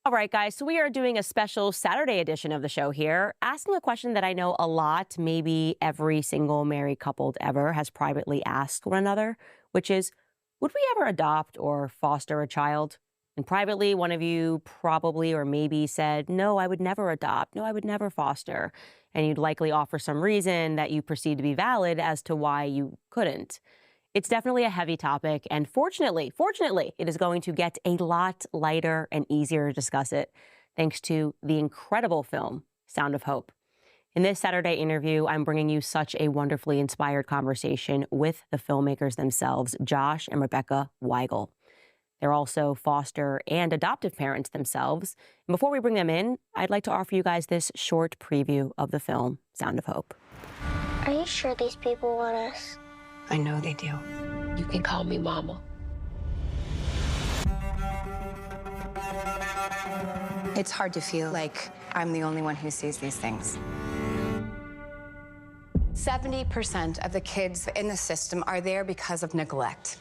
All right, guys, so we are doing a special Saturday edition of the show here, asking a question that I know a lot, maybe every single married couple ever has privately asked one another, which is, would we ever adopt or foster a child? And privately, one of you probably or maybe said, no, I would never adopt. No, I would never foster. And you'd likely offer some reason that you perceive to be valid as to why you couldn't. It's definitely a heavy topic, and fortunately, it is going to get a lot lighter and easier to discuss it, thanks to the incredible film, Sound of Hope. In this Saturday interview, I'm bringing you such a wonderfully inspired conversation with the filmmakers themselves, Josh and Rebecca Weigel. They're also foster and adoptive parents themselves. And before we bring them in, I'd like to offer you guys this short preview of the film, Sound of Hope. Are you sure these people want us? I know they do. You can call me Mama. It's hard to feel like I'm the only one who sees these things. 70% of the kids in the system are there because of neglect.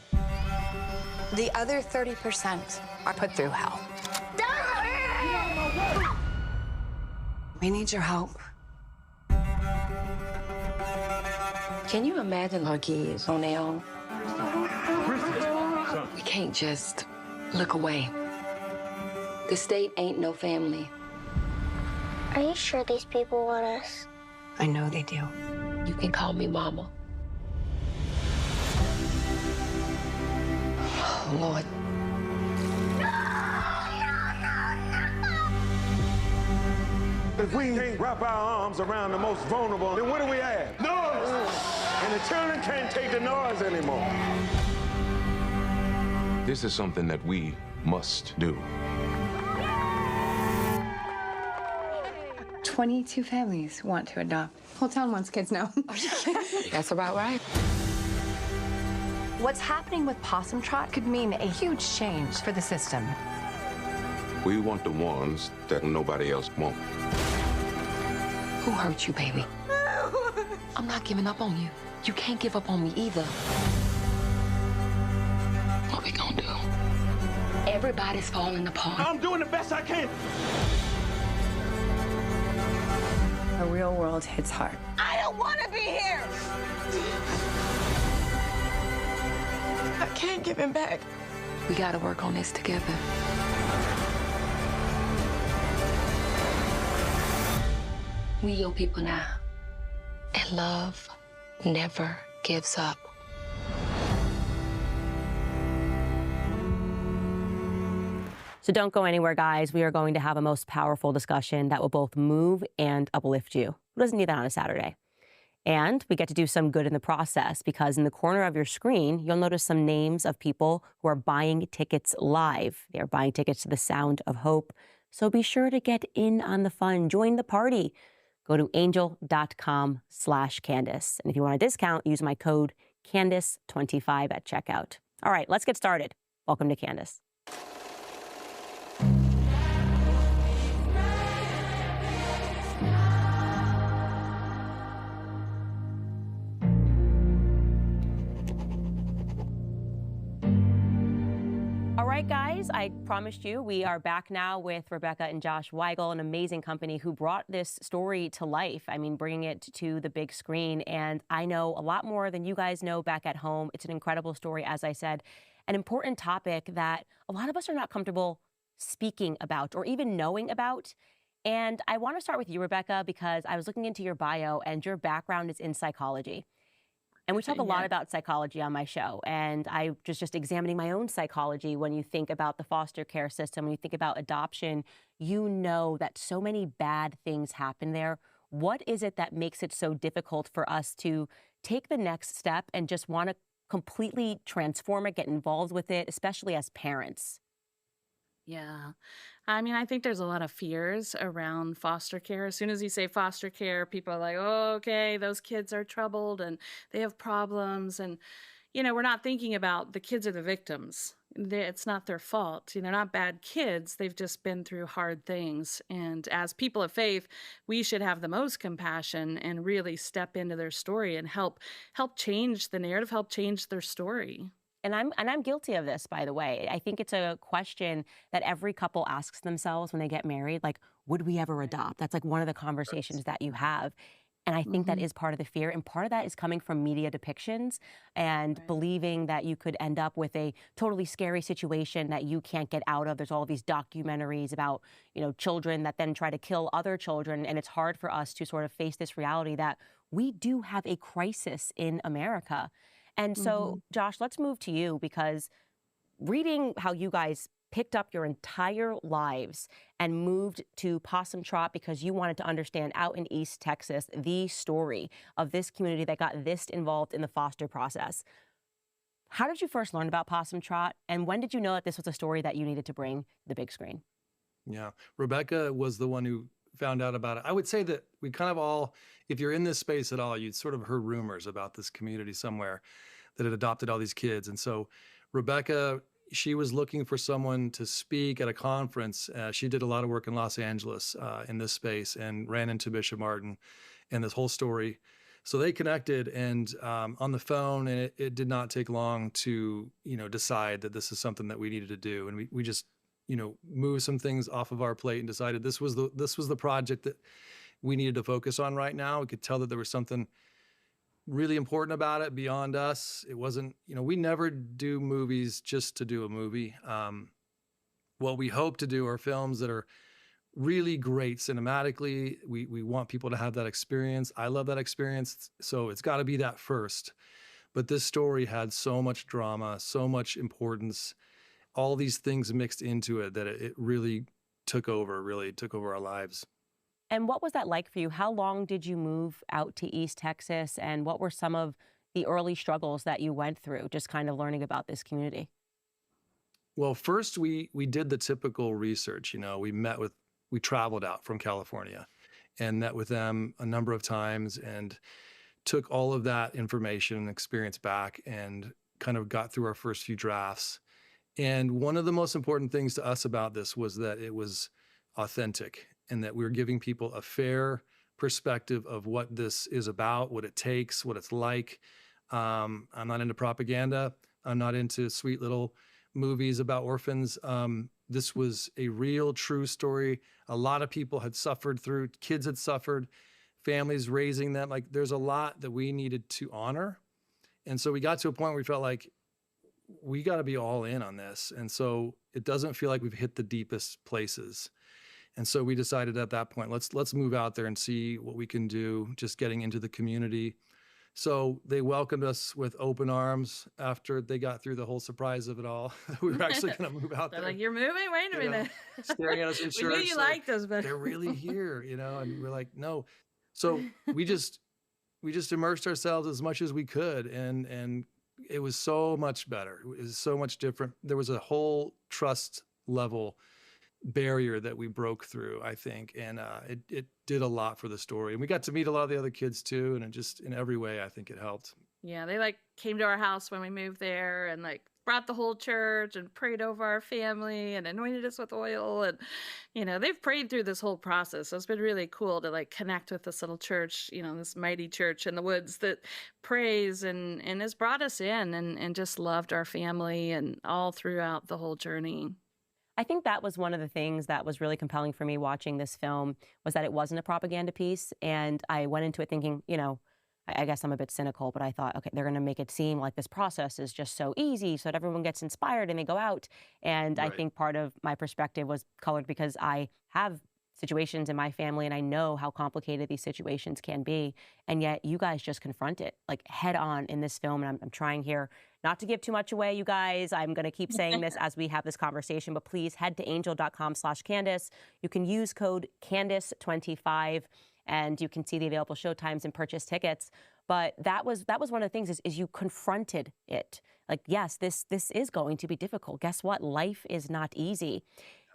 The other 30% are put through hell. We need your help. Can you imagine our kids on their own? We can't just look away. The state ain't no family. Are you sure these people want us? I know they do. You can call me Mama. Oh, Lord. If we can't wrap our arms around the most vulnerable, then what do we have? Noise! And the children can't take the noise anymore. This is something that we must do. 22 families want to adopt. Whole town wants kids now. That's about right. What's happening with Possum Trot could mean a huge change for the system. We want the ones that nobody else wants. Who hurt you, baby? I'm not giving up on you. You can't give up on me either. What we gonna do? Everybody's falling apart. I'm doing the best I can. The real world hits hard. I don't want to be here. I can't give him back. We gotta work on this together. We your people now. And love never gives up. So don't go anywhere, guys. We are going to have a most powerful discussion that will both move and uplift you. Who doesn't need that on a Saturday? And we get to do some good in the process, because in the corner of your screen, you'll notice some names of people who are buying tickets live. They are buying tickets to the Sound of Hope. So be sure to get in on the fun. Join the party. Go to angel.com/Candace. And if you want a discount, use my code Candace25 at checkout. All right, let's get started. Welcome to Candace. All right, guys, I promised you we are back now with Rebecca and Josh Weigel, an amazing company who brought this story to life. I mean, bringing it to the big screen. And I know a lot more than you guys know back at home. It's an incredible story, as I said, an important topic that a lot of us are not comfortable speaking about or even knowing about. And I want to start with you, Rebecca, because I was looking into your bio and your background is in psychology. And we talk a lot about psychology on my show, and I was just examining my own psychology. When you think about the foster care system, when you think about adoption, you know that so many bad things happen there. What is it that makes it so difficult for us to take the next step and just want to completely transform it, get involved with it, especially as parents? Yeah. I mean, I think there's a lot of fears around foster care. As soon as you say foster care, people are like, oh, okay, those kids are troubled and they have problems. And, we're not thinking about the kids are the victims. It's not their fault. They're not bad kids. They've just been through hard things. And as people of faith, we should have the most compassion and really step into their story and help change the narrative, help change their story. and I'm guilty of this, by the way. I think it's a question that every couple asks themselves when they get married, like, would we ever adopt? That's like one of the conversations that you have. And I think that Mm-hmm. is part of the fear. And part of that is coming from media depictions and Right. believing that you could end up with a totally scary situation that you can't get out of. There's all these documentaries about, children that then try to kill other children. And it's hard for us to sort of face this reality that we do have a crisis in America. And Mm-hmm. so, Josh, let's move to you because reading how you guys picked up your entire lives and moved to Possum Trot because you wanted to understand out in East Texas the story of this community that got this involved in the foster process. How did you first learn about Possum Trot, and when did you know that this was a story that you needed to bring to the big screen? Yeah. Rebecca was the one who found out about it. I would say that we kind of all, if you're in this space at all, you'd sort of heard rumors about this community somewhere that had adopted all these kids. And so Rebecca, she was looking for someone to speak at a conference. She did a lot of work in Los Angeles in this space and ran into Bishop Martin and this whole story. So they connected and on the phone, and it did not take long to, decide that this is something that we needed to do. And we just, moved some things off of our plate and decided this was the project that we needed to focus on right now. We could tell that there was something really important about it beyond us. It wasn't, we never do movies just to do a movie. What we hope to do are films that are really great cinematically. We want people to have that experience. I love that experience. So it's got to be that first. But this story had so much drama, so much importance, all these things mixed into it that it really took over our lives. And what was that like for you? How long did you move out to East Texas, and what were some of the early struggles that you went through just kind of learning about this community? Well, first we did the typical research. We traveled out from California and met with them a number of times and took all of that information and experience back and kind of got through our first few drafts. And one of the most important things to us about this was that it was authentic and that we were giving people a fair perspective of what this is about, what it takes, what it's like. I'm not into propaganda. I'm not into sweet little movies about orphans. This was a real, true story. A lot of people had suffered through, kids had suffered, families raising them. Like there's a lot that we needed to honor. And so we got to a point where we felt like we got to be all in on this. And so it doesn't feel like we've hit the deepest places. And so we decided at that point, let's move out there and see what we can do, just getting into the community. So they welcomed us with open arms after they got through the whole surprise of it all. We were actually going to move out They're there. like, you're moving? Wait a minute. Staring at us in We church. knew you like, liked us, but they're really here, and we're like, no. So we just immersed ourselves as much as we could, and it was so much better. It was so much different. There was a whole trust level barrier that we broke through, I think, and it did a lot for the story. And we got to meet a lot of the other kids too, and it just in every way, I think it helped. yeah, they like came to our house when we moved there and like brought the whole church and prayed over our family and anointed us with oil. And, they've prayed through this whole process. So it's been really cool to like connect with this little church, this mighty church in the woods that prays and has brought us in and just loved our family and all throughout the whole journey. I think that was one of the things that was really compelling for me watching this film was that it wasn't a propaganda piece. And I went into it thinking, I guess I'm a bit cynical, but I thought, okay, they're going to make it seem like this process is just so easy so that everyone gets inspired and they go out. And I Right. think part of my perspective was colored because I have situations in my family and I know how complicated these situations can be. And yet you guys just confront it like head on in this film. And I'm trying here not to give too much away, you guys. I'm going to keep saying this as we have this conversation, but please head to angel.com/Candace. You can use code Candace25 and you can see the available showtimes and purchase tickets. But that was one of the things is you confronted it. Like, yes, this is going to be difficult. Guess what? Life is not easy.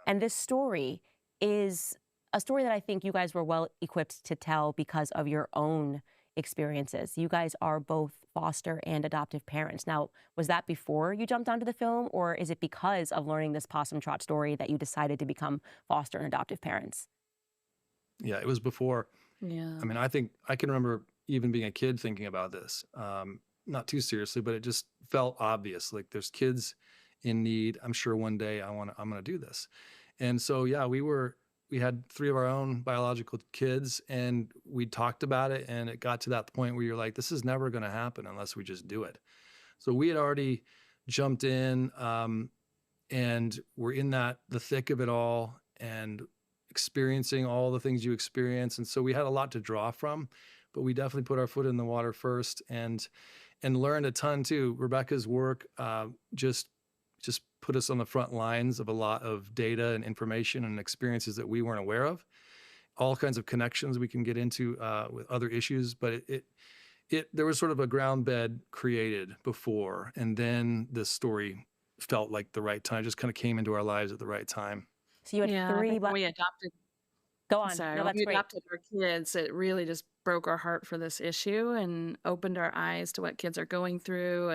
And this story is a story that I think you guys were well equipped to tell because of your own experiences. You guys are both foster and adoptive parents. Now, was that before you jumped onto the film, or is it because of learning this Possum Trot story that you decided to become foster and adoptive parents? Yeah, it was before. Yeah. I mean, I think I can remember even being a kid thinking about this, not too seriously, but it just felt obvious. Like there's kids in need. I'm sure one day I'm gonna do this. And so yeah, we had 3 of our own biological kids, and we talked about it, and it got to that point where you're like, this is never gonna happen unless we just do it. So we had already jumped in, and we're in the thick of it all and experiencing all the things you experience. And so we had a lot to draw from, but we definitely put our foot in the water first and learned a ton too. Rebecca's work just put us on the front lines of a lot of data and information and experiences that we weren't aware of. All kinds of connections we can get into with other issues, but there was sort of a ground bed created before, and then this story felt like the right time. It just kind of came into our lives at the right time. So you had Yeah, I 3 think when we adopted Go on. sorry, No, when that's we great. adopted our kids, it really just broke our heart for this issue and opened our eyes to what kids are going through.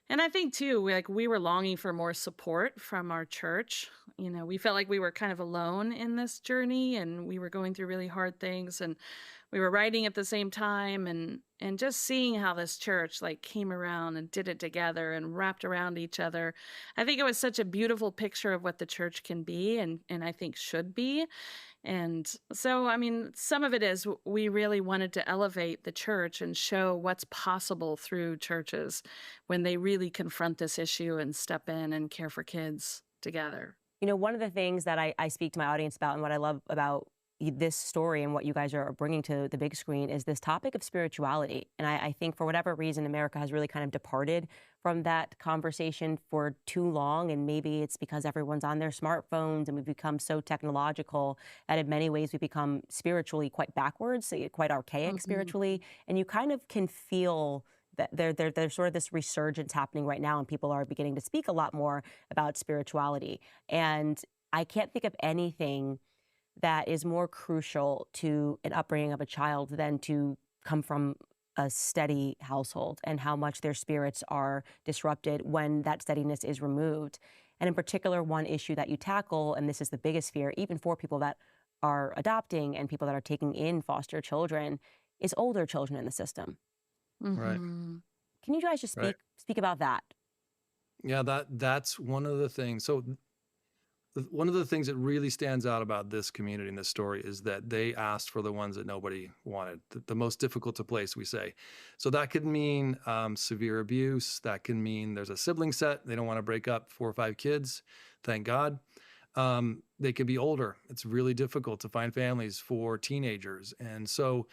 And I think too, we were longing for more support from our church. You know, we felt like we were kind of alone in this journey, and we were going through really hard things, and we were writing at the same time, and just seeing how this church like came around and did it together and wrapped around each other. I think it was such a beautiful picture of what the church can be, and I think should be. And so, I mean, some of it is we really wanted to elevate the church and show what's possible through churches when they really confront this issue and step in and care for kids together. You know, one of the things that I speak to my audience about and what I love about this story and what you guys are bringing to the big screen is this topic of spirituality. And I think for whatever reason, America has really kind of departed from that conversation for too long. And maybe it's because everyone's on their smartphones and we've become so technological that in many ways we become spiritually quite backwards, quite archaic Mhm. spiritually. And you kind of can feel that there's sort of this resurgence happening right now, and people are beginning to speak a lot more about spirituality. And I can't think of anything that is more crucial to an upbringing of a child than to come from a steady household, and how much their spirits are disrupted when that steadiness is removed. And in particular, one issue that you tackle, and this is the biggest fear, even for people that are adopting and people that are taking in foster children, is older children in the system. Right. Mhm. Can you guys just Right. speak about that? Yeah, that's one of the things. So one of the things that really stands out about this community and this story is that they asked for the ones that nobody wanted, the most difficult to place, we say. So that could mean severe abuse. That can mean there's a sibling set. They don't want to break up 4 or 5 kids. Thank God. They could be older. It's really difficult to find families for teenagers. And so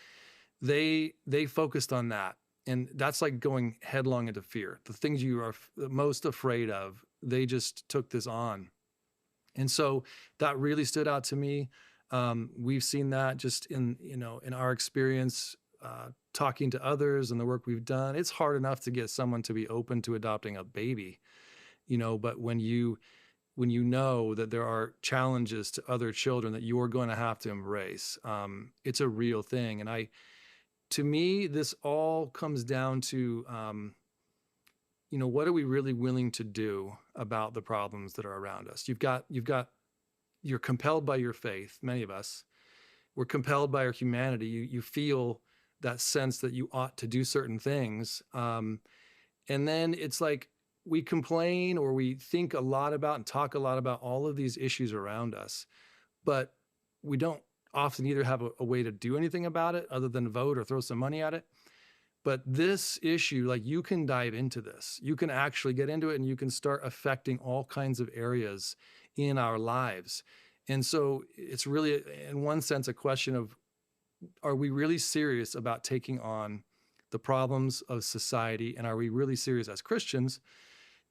they focused on that. And that's like going headlong into fear. The things you are the most afraid of, they just took this on. And so that really stood out to me. We've seen that just in our experience, talking to others and the work we've done. It's hard enough to get someone to be open to adopting a baby, but when you know that there are challenges to other children that you're going to have to embrace, it's a real thing. And to me, this all comes down to, what are we really willing to do about the problems that are around us? You're compelled by your faith. Many of us, we're compelled by our humanity. You feel that sense that you ought to do certain things. And then it's like we complain or we think a lot about and talk a lot about all of these issues around us, but we don't often either have a way to do anything about it other than vote or throw some money at it. But this issue, like, you can dive into this. You can actually get into it and you can start affecting all kinds of areas in our lives. And so it's really, in one sense, a question of, are we really serious about taking on the problems of society? And are we really serious as Christians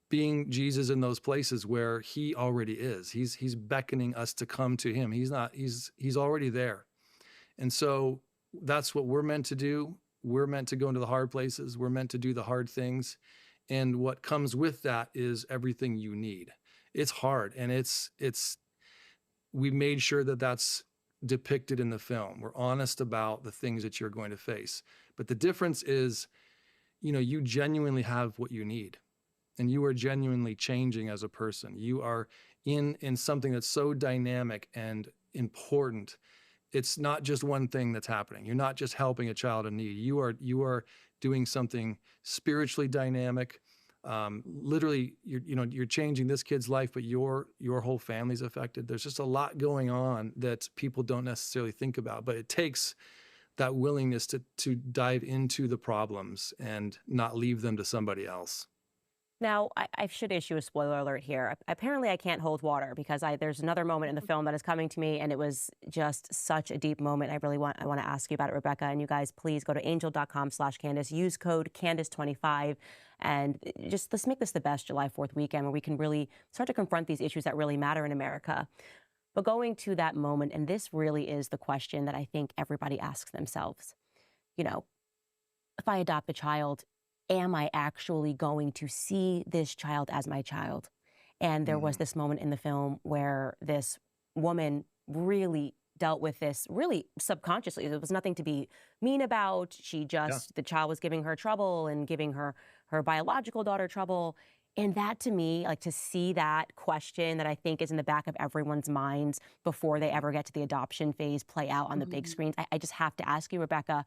being Jesus in those places where he already is? He's beckoning us to come to him. He's already there. And so that's what we're meant to do. We're meant to go into the hard places. We're meant to do the hard things. And what comes with that is everything you need. It's hard. And we made sure that that's depicted in the film. We're honest about the things that you're going to face. But the difference is, you genuinely have what you need. And you are genuinely changing as a person. You are in something that's so dynamic and important. It's not just one thing that's happening. You're not just helping a child in need. You are doing something spiritually dynamic, Literally, you're changing this kid's life, but your whole family's affected. There's just a lot going on that people don't necessarily think about, but it takes that willingness to dive into the problems and not leave them to somebody else. Now, I should issue a spoiler alert here. Apparently, I can't hold water because there's another moment in the film that is coming to me, and it was just such a deep moment. I want to ask you about it, Rebecca. And you guys, please go to angel.com/Candace, use code Candace25, and just let's make this the best July 4th weekend where we can really start to confront these issues that really matter in America. But going to that moment, and this really is the question that I think everybody asks themselves. You know, if I adopt a child, am I actually going to see this child as my child? And there was this moment in the film where this woman really dealt with this really subconsciously. There was nothing to be mean about. She just, the child was giving her trouble and giving her biological daughter trouble. And that to me, like to see that question that I think is in the back of everyone's minds before they ever get to the adoption phase play out on the big screens, I just have to ask you, Rebecca,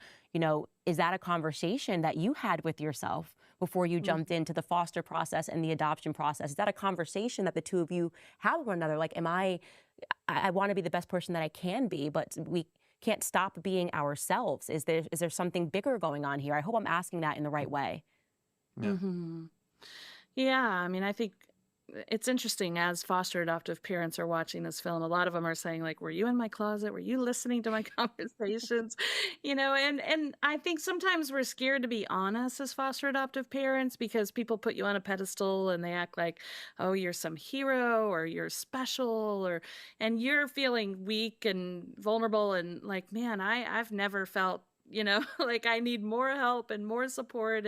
is that a conversation that you had with yourself before you jumped into the foster process and the adoption process? Is that a conversation that the two of you have with one another? Like, I want to be the best person that I can be, but we can't stop being ourselves. Is there something bigger going on here? I hope I'm asking that in the right way. Yeah. Yeah, I mean, I think it's interesting as foster adoptive parents are watching this film. A lot of them are saying, like, were you in my closet? Were you listening to my conversations? And I think sometimes we're scared to be honest as foster adoptive parents because people put you on a pedestal and they act like, oh, you're some hero or you're special and you're feeling weak and vulnerable and like, man, I've never felt, like I need more help and more support.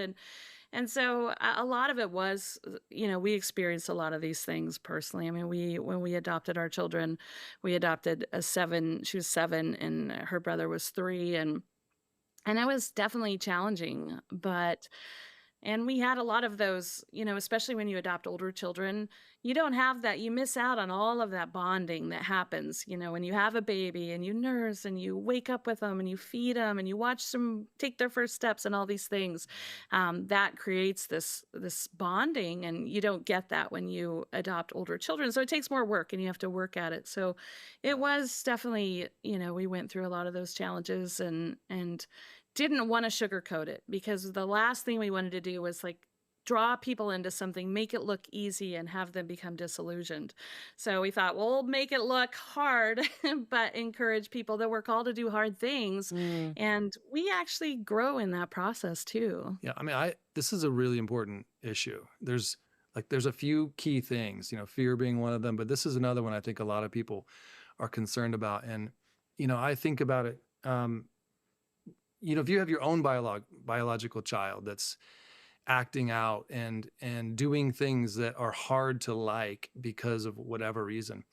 And so a lot of it was, we experienced a lot of these things personally. I mean, when we adopted our children, we adopted she was 7 and her brother was 3. And it was definitely challenging, and we had a lot of those, especially when you adopt older children, you don't have that. You miss out on all of that bonding that happens, when you have a baby and you nurse and you wake up with them and you feed them and you watch them take their first steps and all these things. That creates this bonding, and you don't get that when you adopt older children. So it takes more work and you have to work at it. So it was definitely, we went through a lot of those challenges and didn't want to sugarcoat it because the last thing we wanted to do was like draw people into something, make it look easy and have them become disillusioned. So we thought, well, we'll make it look hard, but encourage people that we're called to do hard things. And we actually grow in that process too. Yeah. I mean, this is a really important issue. There's a few key things, fear being one of them, but this is another one I think a lot of people are concerned about. And, I think about it, if you have your own biological child that's acting out and doing things that are hard to like because of whatever reason,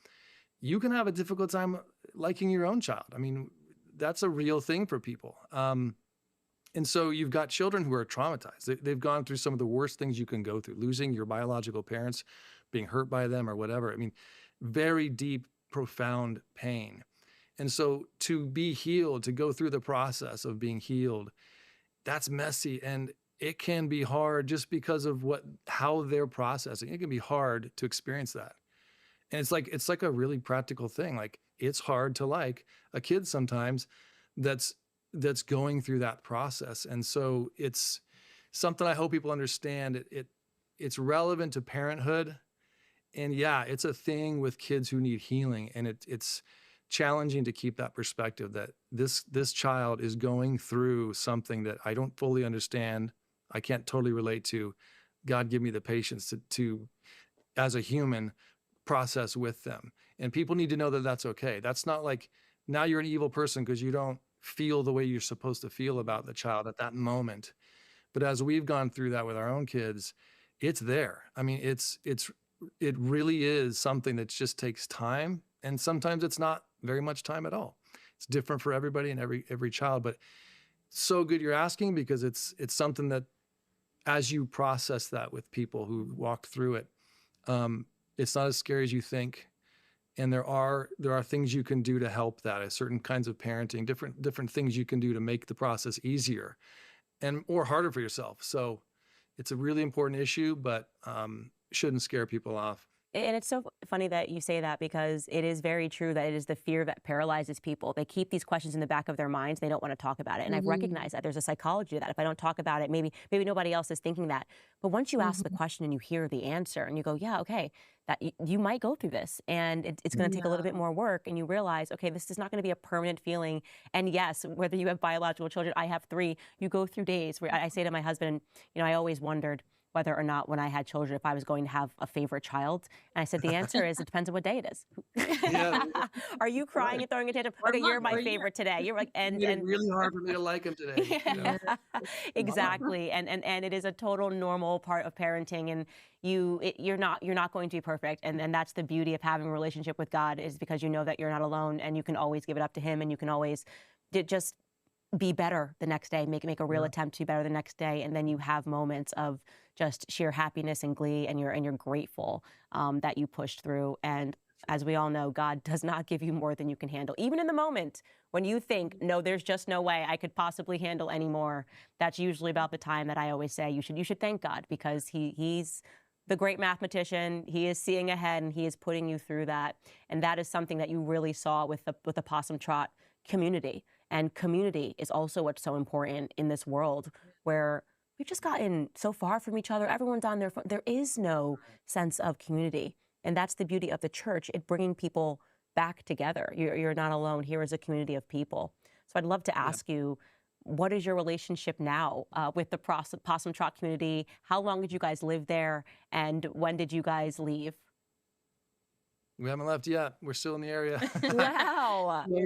you can have a difficult time liking your own child. I mean, that's a real thing for people. And so you've got children who are traumatized. They've gone through some of the worst things you can go through, losing your biological parents, being hurt by them or whatever. I mean, very deep, profound pain. And so to be healed, to go through the process of being healed, that's messy. And it can be hard just because of how they're processing. It can be hard to experience that. And it's like a really practical thing. Like, it's hard to like a kid sometimes that's going through that process. And so it's something I hope people understand. It's relevant to parenthood. And yeah, it's a thing with kids who need healing. And it's challenging to keep that perspective that this child is going through something that I don't fully understand. I can't totally relate to. God, give me the patience to as a human, process with them. And people need to know that that's okay. That's not like now you're an evil person because you don't feel the way you're supposed to feel about the child at that moment. But as we've gone through that with our own kids, it's there. I mean, it really is something that just takes time. And sometimes it's not very much time at all. It's different for everybody and every child, but so good you're asking because it's something that as you process that with people who walk through it, it's not as scary as you think. And there are things you can do to help that, certain kinds of parenting, different things you can do to make the process easier or harder for yourself. So it's a really important issue, but shouldn't scare people off. And it's so funny that you say that because it is very true that it is the fear that paralyzes people. They keep these questions in the back of their minds. They don't want to talk about it. And I've Mhm. recognized that there's a psychology to that. If I don't talk about it, maybe nobody else is thinking that. But once you ask the Mhm. question and you hear the answer and you go, yeah, okay, that you might go through this and it's going to take a little Yeah. bit more work. And you realize, okay, this is not going to be a permanent feeling. And yes, whether you have biological children, I have three, you go through days where I say to my husband, I always wondered whether or not when I had children, if I was going to have a favorite child. And I said, the answer is it depends on what day it is. Yeah, Are you crying right. and throwing a tantrum? Or Okay, not, you're my or yeah. favorite today. You're like, You made it really hard for me to like him today. yeah, Yeah. exactly. And it is a total normal part of parenting. And you're not going to be perfect. And that's the beauty of having a relationship with God is because you know that you're not alone and you can always give it up to Him and you can always just be better the next day, make a real Yeah. attempt to be better the next day, and then you have moments of just sheer happiness and glee, and you're grateful that you pushed through. And as we all know, God does not give you more than you can handle. Even in the moment when you think, no, there's just no way I could possibly handle any more, that's usually about the time that I always say you should thank God because he's the great mathematician. He is seeing ahead and he is putting you through that. And that is something that you really saw with the Possum Trot community. And community is also what's so important in this world where we've just gotten so far from each other. Everyone's on their phone. There is no sense of community. And that's the beauty of the church, it bringing people back together. You're not alone. Here is a community of people. So I'd love to Yeah. ask you, what is your relationship now with the Possum Trot community? How long did you guys live there? And when did you guys leave? We haven't left yet. We're still in the area. Wow. Well,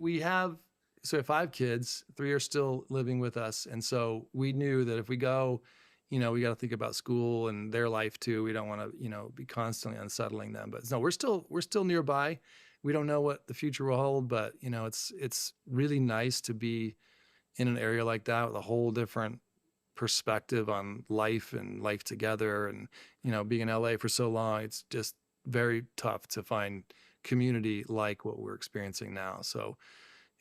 we have so we have 5 kids, 3 are still living with us, and so we knew that if we go, we got to think about school and their life too. We don't want to, be constantly unsettling them. But no, we're still nearby. We don't know what the future will hold, but it's really nice to be in an area like that with a whole different perspective on life and life together. And being in LA for so long, it's just very tough to find community like what we're experiencing now. So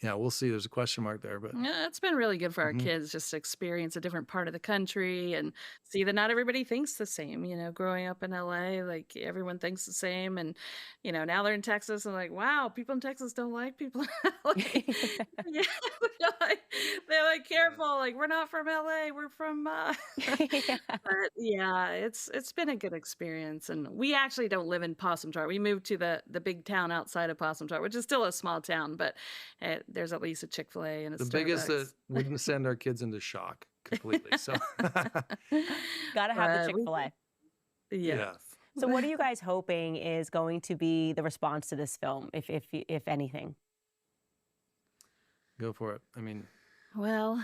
yeah, we'll see. There's a question mark there, but Yeah, it's been really good for our mhm. kids just to experience a different part of the country and see that not everybody thinks the same. Growing up in LA, like everyone thinks the same. And, now they're in Texas and like, wow, people in Texas don't like people in LA. Yeah, they're like, Yeah. careful, like we're not from LA, we're from Yeah. but yeah, it's been a good experience. And we actually don't live in Possum Trot. We moved to the big town outside of Possum Trot, which is still a small town, but there's at least a Chick-fil-A and a The biggest that Starbucks. wouldn't send our kids into shock completely. So Gotta have the But we Chick-fil-A. yeah, yes. So what are you guys hoping is going to be the response to this film, if anything? go for it. I mean, Well,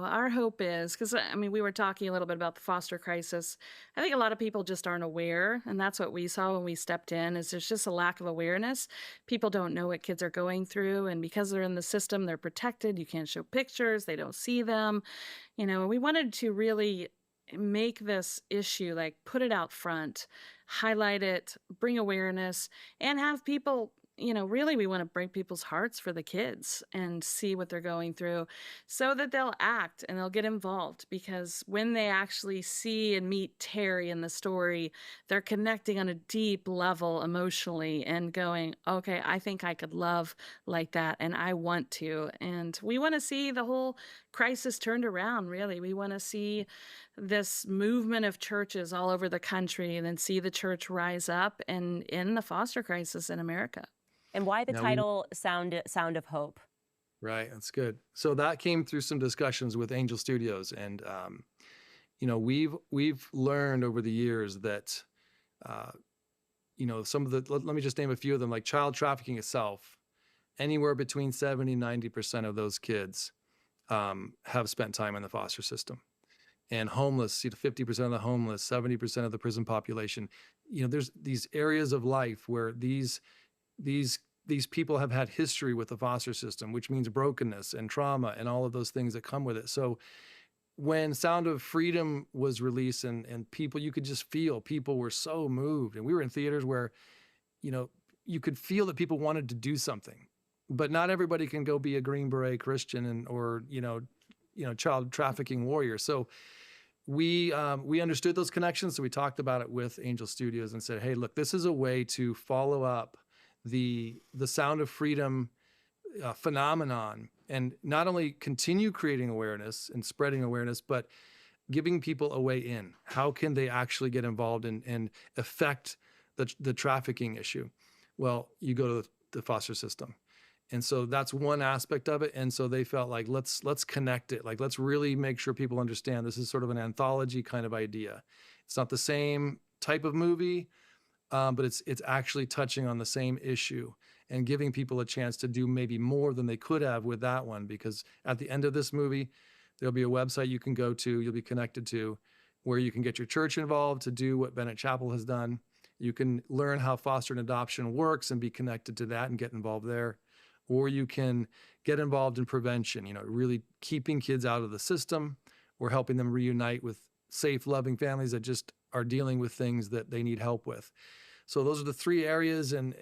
our hope is because we were talking a little bit about the foster crisis. I think a lot of people just aren't aware, and that's what we saw when we stepped in. Is there's just a lack of awareness. People don't know what kids are going through, and because they're in the system, they're protected. You can't show pictures; they don't see them. We wanted to really make this issue like put it out front, highlight it, bring awareness, and have people. Really, we want to break people's hearts for the kids and see what they're going through so that they'll act and they'll get involved. Because when they actually see and meet Terry in the story, they're connecting on a deep level emotionally and going, okay, I think I could love like that and I want to. And we want to see the whole crisis turned around, really. We want to see this movement of churches all over the country and then see the church rise up and end the foster crisis in America. And why the now we title Sound of Hope? right, that's good. So that came through some discussions with Angel Studios, and we've learned over the years that uh, some of the let me just name a few of them, like child trafficking itself. Anywhere between 70-90% of those kids have spent time in the foster system. And homeless, 50% of the homeless, 70% of the prison population. There's these areas of life where these people have had history with the foster system, which means brokenness and trauma and all of those things that come with it. So when Sound of Freedom was released and people, you could just feel people were so moved. And we were in theaters where, you could feel that people wanted to do something, but not everybody can go be a Green Beret Christian or child trafficking warrior. So we understood those connections, so we talked about it with Angel Studios and said, "Hey, look, this is a way to follow up the Sound of Freedom phenomenon, and not only continue creating awareness and spreading awareness, but giving people a way in. How can they actually get involved and affect the trafficking issue? Well, you go to the foster system." And so that's one aspect of it. And so they felt like, let's connect it. Like, let's really make sure people understand this is sort of an anthology kind of idea. It's not the same type of movie, but it's actually touching on the same issue and giving people a chance to do maybe more than they could have with that one. Because at the end of this movie, there'll be a website you can go to, you'll be connected to, where you can get your church involved to do what Bennett Chapel has done. You can learn how foster and adoption works and be connected to that and get involved there. Or you can get involved in prevention, really keeping kids out of the system or helping them reunite with safe, loving families that just are dealing with things that they need help with. So those are the three areas. And,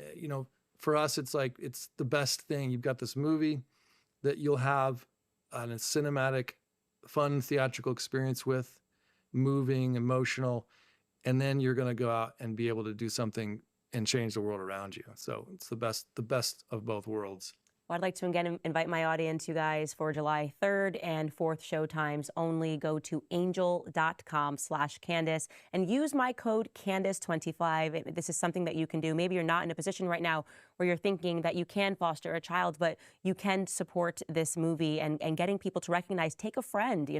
for us, it's like, it's the best thing. You've got this movie that you'll have a cinematic, fun, theatrical experience with, moving, emotional, and then you're going to go out and be able to do something and change the world around you. So it's the best of both worlds. Well, I'd like to again invite my audience, you guys, for July 3rd and 4th showtimes only. Go to angel.com/Candace and use my code Candace25. This is something that you can do. Maybe you're not in a position right now where you're thinking that you can foster a child, but you can support this movie and getting people to recognize, take a friend,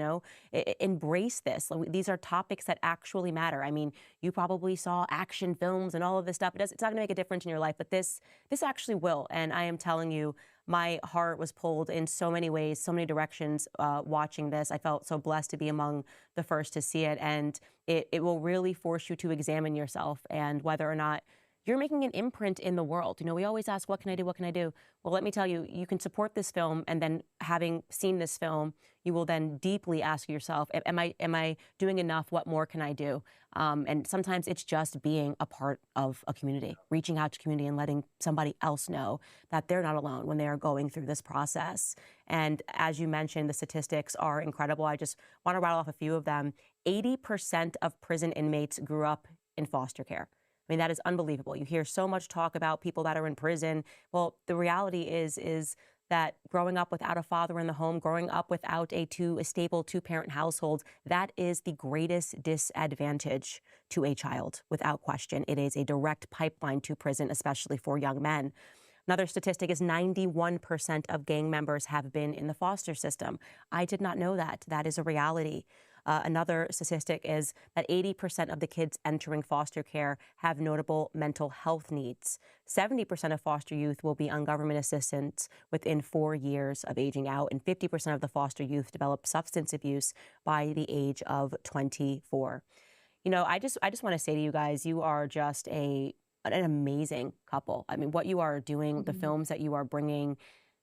embrace this. These are topics that actually matter. I mean, you probably saw action films and all of this stuff. It's not going to make a difference in your life, but this actually will. And I am telling you, my heart was pulled in so many ways, so many directions watching this. I felt so blessed to be among the first to see it. And it will really force you to examine yourself and whether or not you're making an imprint in the world. We always ask, what can I do? What can I do? Well, let me tell you, you can support this film. And then having seen this film, you will then deeply ask yourself, am I doing enough? What more can I do? And sometimes it's just being a part of a community, reaching out to community and letting somebody else know that they're not alone when they are going through this process. And as you mentioned, the statistics are incredible. I just want to rattle off a few of them. 80% of prison inmates grew up in foster care. I mean, that is unbelievable. You hear so much talk about people that are in prison. Well, the reality is that growing up without a father in the home, growing up without a stable two-parent household, that is the greatest disadvantage to a child, without question. It is a direct pipeline to prison, especially for young men. Another statistic is 91% of gang members have been in the foster system. I did not know that. That is a reality. Another statistic is that 80% of the kids entering foster care have notable mental health needs. 70% of foster youth will be on government assistance within 4 years of aging out, and 50% of the foster youth develop substance abuse by the age of 24. I just want to say to you guys, you are just an amazing couple. I mean, what you are doing, the films that you are bringing,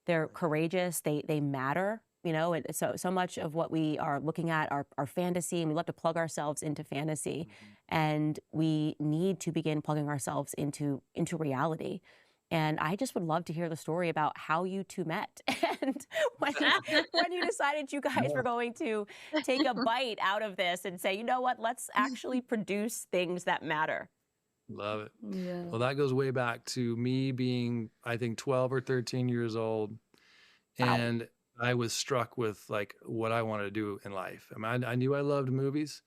they're courageous. They matter. And so much of what we are looking at are fantasy, and we love to plug ourselves into fantasy, and we need to begin plugging ourselves into reality. And I just would love to hear the story about how you two met and when you decided you guys were going to take a bite out of this and say, you know what, let's actually produce things that matter. Love it. Yeah. Well, that goes way back to me being, I think, 12 or 13 years old. Wow. And I was struck with like what I wanted to do in life. I mean, I knew I loved movies,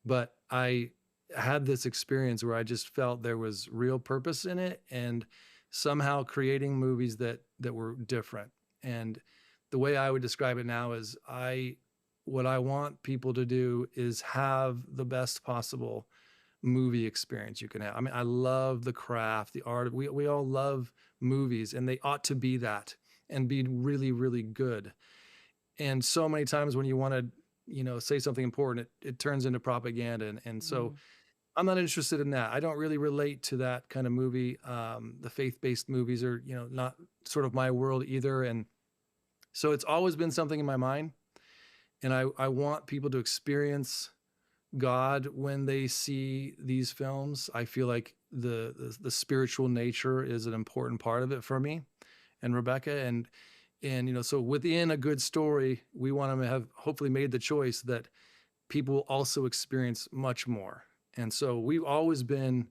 but I had this experience where I just felt there was real purpose in it, and somehow creating movies that were different. And the way I would describe it now is what I want people to do is have the best possible movie experience you can have. I mean, I love the craft, the art. We all love movies, and they ought to be that and be really, really good. And so many times when you want to, say something important, it turns into propaganda. And so I'm not interested in that. I don't really relate to that kind of movie. The faith-based movies are, not sort of my world either. And so it's always been something in my mind. And I want people to experience God when they see these films. I feel like the spiritual nature is an important part of it for me and Rebecca. And so within a good story, we want to have hopefully made the choice that people will also experience much more. And so we've always been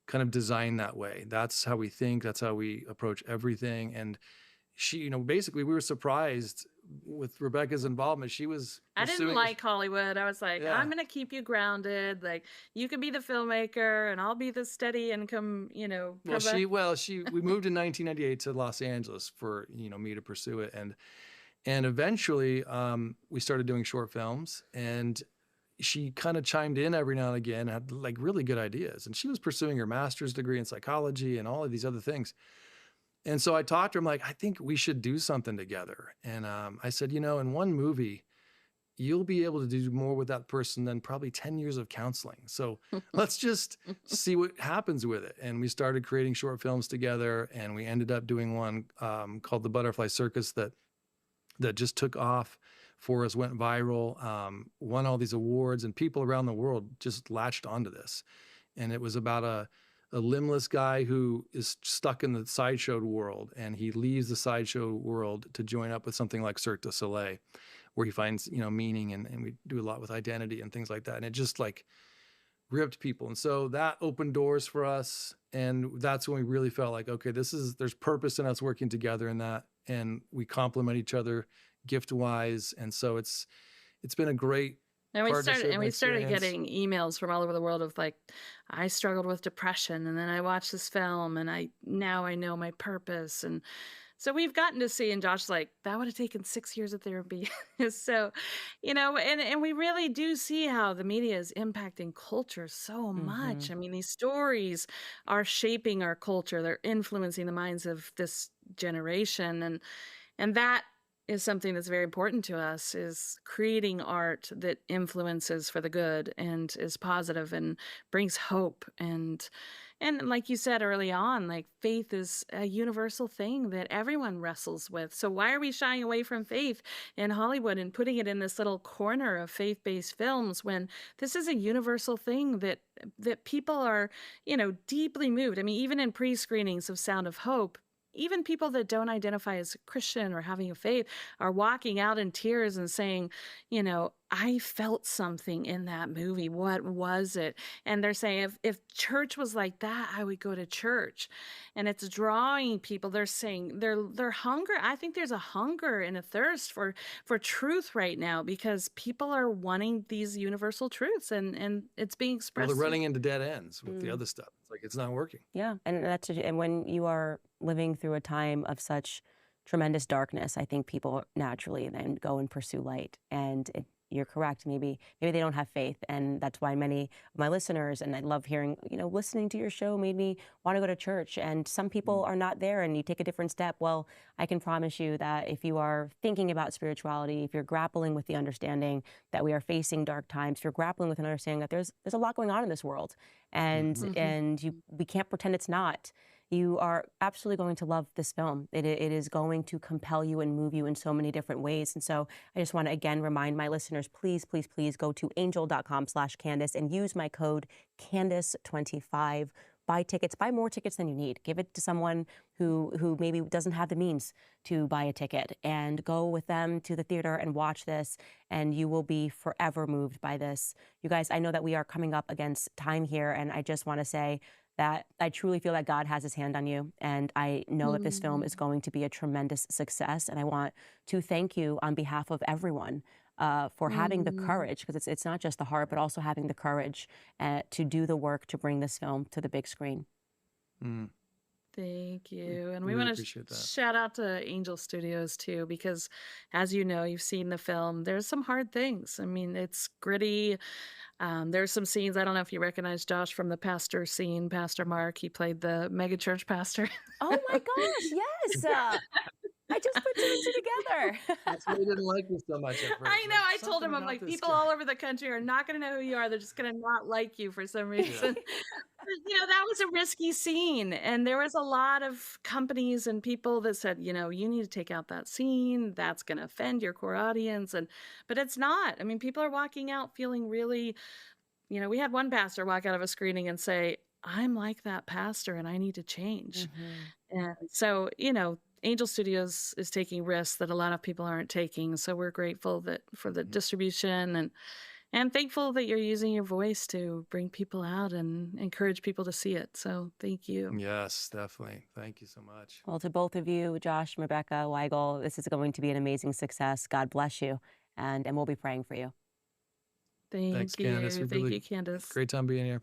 kind of designed that way. That's how we think, that's how we approach everything. And she, basically we were surprised with Rebecca's involvement. She was I didn't pursuing, like Hollywood. I was like, yeah. I'm gonna keep you grounded. Like, you can be the filmmaker, and I'll be the steady income, We moved in 1998 to Los Angeles for, me to pursue it. And eventually we started doing short films, and she kind of chimed in every now and again, had like really good ideas. And she was pursuing her master's degree in psychology and all of these other things. And so I talked to her, I'm like, I think we should do something together. And I said, in one movie, you'll be able to do more with that person than probably 10 years of counseling. So let's just see what happens with it. And we started creating short films together, and we ended up doing one called The Butterfly Circus that just took off for us, went viral, won all these awards, and people around the world just latched onto this. And it was about a limbless guy who is stuck in the sideshow world, and he leaves the sideshow world to join up with something like Cirque du Soleil, where he finds, meaning, and we do a lot with identity and things like that. And it just like ripped people. And so that opened doors for us. And that's when we really felt like, okay, there's purpose in us working together in that. And we complement each other gift wise. And so it's been a great partnership we started experience. getting emails from all over the world of like, I struggled with depression, and then I watched this film, and now I know my purpose. And so we've gotten to see, and Josh's like, that would have taken 6 years of therapy. So, and we really do see how the media is impacting culture so much. Mhm. I mean, these stories are shaping our culture. They're influencing the minds of this generation. And that is something that's very important to us, is creating art that influences for the good and is positive and brings hope. And like you said early on, like, faith is a universal thing that everyone wrestles with. So why are we shying away from faith in Hollywood and putting it in this little corner of faith-based films when this is a universal thing that people are, deeply moved? I mean, even in pre-screenings of Sound of Hope, even people that don't identify as Christian or having a faith are walking out in tears and saying, I felt something in that movie. What was it? And they're saying, if church was like that, I would go to church. And it's drawing people. They're saying they're hunger. I think there's a hunger and a thirst for truth right now, because people are wanting these universal truths, and it's being Well, expressed. they're running into dead ends with the other stuff. It's like, it's not working. Yeah, and when you are living through a time of such tremendous darkness, I think people naturally then go and pursue light. And you're correct. Maybe they don't have faith, and that's why many of my listeners, and I love hearing, listening to your show made me want to go to church. And some people are not there, and you take a different step. Well, I can promise you that if you are thinking about spirituality, if you're grappling with the understanding that we are facing dark times, if you're grappling with an understanding that there's a lot going on in this world, and we can't pretend it's not. You are absolutely going to love this film. It is going to compel you and move you in so many different ways. And so I just want to again remind my listeners, please, please, please go to angel.com/Candace and use my code Candace25. Buy more tickets than you need. Give it to someone who maybe doesn't have the means to buy a ticket, and go with them to the theater and watch this, and you will be forever moved by this. You guys, I know that we are coming up against time here, and I just want to say that I truly feel that God has his hand on you, and I know that this film is going to be a tremendous success. And I want to thank you on behalf of everyone for having the courage, because it's not just the heart, but also having the courage to do the work to bring this film to the big screen. Thank you. And we really want to appreciate that. shout out to Angel Studios too, because as you know, you've seen the film, there's some hard things. I mean, it's gritty. There's some scenes, I don't know if you recognize Josh from the pastor scene, Pastor Mark. He played the megachurch pastor. Oh my gosh, yes. I just put two and two together. That's why he didn't like me so much at first. I know. I Like, told him, something I'm about like, this people guy. all over the country are not going to know who you are. They're just going to not like you for some reason. That was a risky scene. And there was a lot of companies and people that said, you need to take out that scene. That's going to offend your core audience. But it's not. I mean, people are walking out feeling really, we had one pastor walk out of a screening and say, I'm like that pastor and I need to change. And so, Angel Studios is taking risks that a lot of people aren't taking. So we're grateful for the distribution And thankful that you're using your voice to bring people out and encourage people to see it. So thank you. Yes, definitely. Thank you so much. Well, to both of you, Josh and Rebecca Weigel, this is going to be an amazing success. God bless you. And we'll be praying for you. Thanks, Thank Candace. you. We Thank really you, Candace. great time being here.